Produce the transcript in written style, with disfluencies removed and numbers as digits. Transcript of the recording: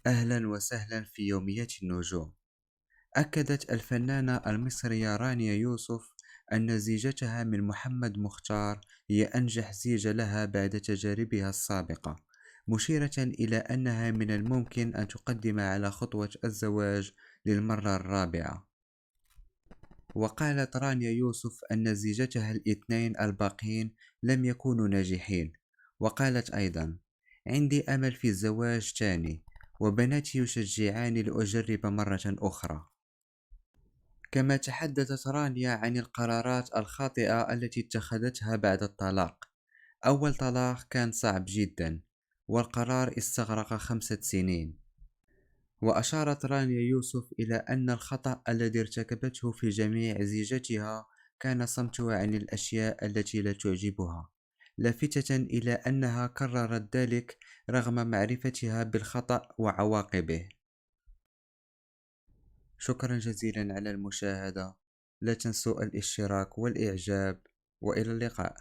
أهلا وسهلا في يوميات النجوم. أكدت الفنانة المصرية رانيا يوسف أن زيجتها من محمد مختار هي أنجح زيجة لها بعد تجاربها السابقة، مشيرة إلى أنها من الممكن أن تقدم على خطوة الزواج للمرة الرابعة. وقالت رانيا يوسف أن زيجتها الاثنين الباقين لم يكونوا ناجحين، وقالت أيضا: عندي أمل في الزواج تاني، وبناتي يشجعاني لأجرب مرة أخرى. كما تحدثت رانيا عن القرارات الخاطئة التي اتخذتها بعد الطلاق. أول طلاق كان صعب جدا، والقرار استغرق 5 سنين. وأشارت رانيا يوسف إلى أن الخطأ الذي ارتكبته في جميع زيجتها كان صمتها عن الأشياء التي لا تعجبها، لافتة إلى أنها كررت ذلك رغم معرفتها بالخطأ وعواقبه. شكرا جزيلا على المشاهدة، لا تنسوا الاشتراك والإعجاب، وإلى اللقاء.